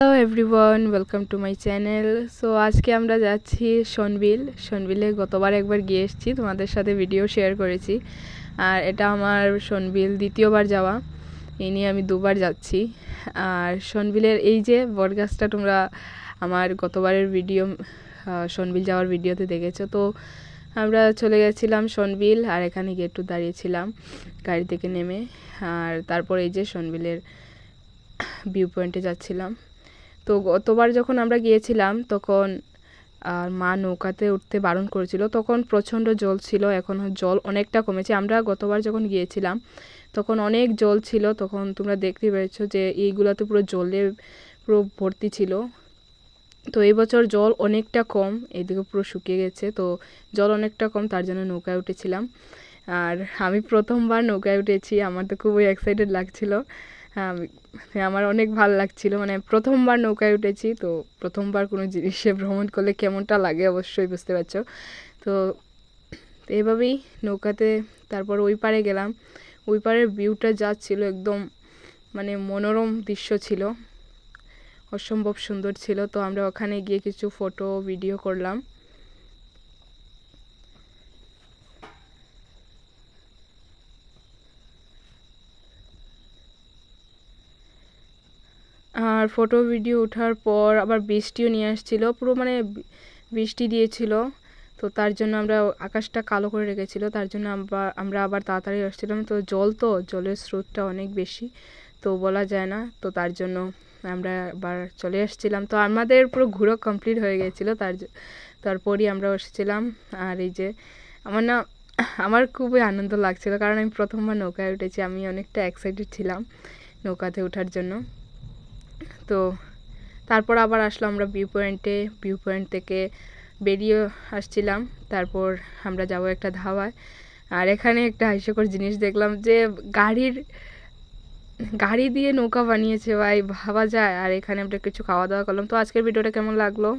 Hello everyone, welcome to my channel. So আজকে আমরা যাচ্ছি সনবিলে। গতবার একবার গিয়ে এসেছি, তোমাদের সাথে ভিডিও শেয়ার করেছি। আর এটা আমার সনবিল দ্বিতীয়বার যাওয়া। এই নিয়ে আমি দুবার যাচ্ছি। আর সনবিলের এই যে বটগাছটা তোমরা আমার গতবারের ভিডিও সনবিল যাওয়ার ভিডিওতে দেখেছো। তো আমরা চলে গেছিলাম সনবিল, আর এখানে গিয়ে একটু দাঁড়িয়েছিলাম গাড়ি থেকে নেমে। আর তারপর এই যে সনবিলের ভিউ পয়েন্টে যাচ্ছিলাম। তো গতবার যখন আমরা গিয়েছিলাম তখন মা নৌকাতে উঠতে বারণ করেছিল, তখন প্রচণ্ড জল ছিল। এখন জল অনেকটা কমেছে। আমরা গতবার যখন গিয়েছিলাম তখন অনেক জল ছিল, তখন তোমরা দেখতে পেয়েছো যে এইগুলোতে পুরো জলে পুরো ভর্তি ছিল। তো এই বছর জল অনেকটা কম, এইদিকে পুরো শুকিয়ে গেছে। তো জল অনেকটা কম, তার জন্য নৌকায় উঠেছিলাম। আর আমি প্রথমবার নৌকায় উঠেছি, আমার তো খুবই এক্সাইটেড লাগছিল। আমার অনেক ভালো লাগছিল, মানে প্রথমবার নৌকায় উঠেছি। তো প্রথমবার কোনো জিনিসে ভ্রমণ করলে কেমনটা লাগে অবশ্যই বুঝতে পারছো। তো এইভাবেই নৌকাতে তারপর ওই পারে গেলাম। ওই পারের ভিউটা যা ছিল একদম মানে মনোরম দৃশ্য ছিল, অসম্ভব সুন্দর ছিল। তো আমরা ওখানে গিয়ে কিছু ফটো ভিডিও করলাম। আর ফটো ভিডিও ওঠার পর আবার বৃষ্টিও নিয়ে আসছিল, পুরো মানে বৃষ্টি দিয়েছিল। তো তার জন্য আমরা আকাশটা কালো করে রেখেছিল, তার জন্য আমরা আবার তাড়াতাড়ি আসছিলাম। তো জলের স্রোতটা অনেক বেশি, তো বলা যায় না। তো তার জন্য আমরা আবার চলে আসছিলাম। তো আমাদের পুরো ঘুরো কমপ্লিট হয়ে গিয়েছিলো, তারপরই আমরা এসেছিলাম। আর এই যে আমার খুবই আনন্দ লাগছিল, কারণ আমি প্রথমবার নৌকায় উঠেছি। আমি অনেকটা এক্সাইটেড ছিলাম নৌকাতে ওঠার জন্য। তো তারপর আবার আসলাম আমরা ভিউ পয়েন্ট থেকে বেরিয়ে আসছিলাম। তারপর আমরা যাব একটা ধাবায়। আর এখানে একটা হাস্যকর জিনিস দেখলাম যে গাড়ি দিয়ে নৌকা বানিয়েছে, ভাই ভাবা যায়। আর এখানে আমরা কিছু খাওয়া দাওয়া করলাম। তো আজকের ভিডিওটা কেমন লাগলো?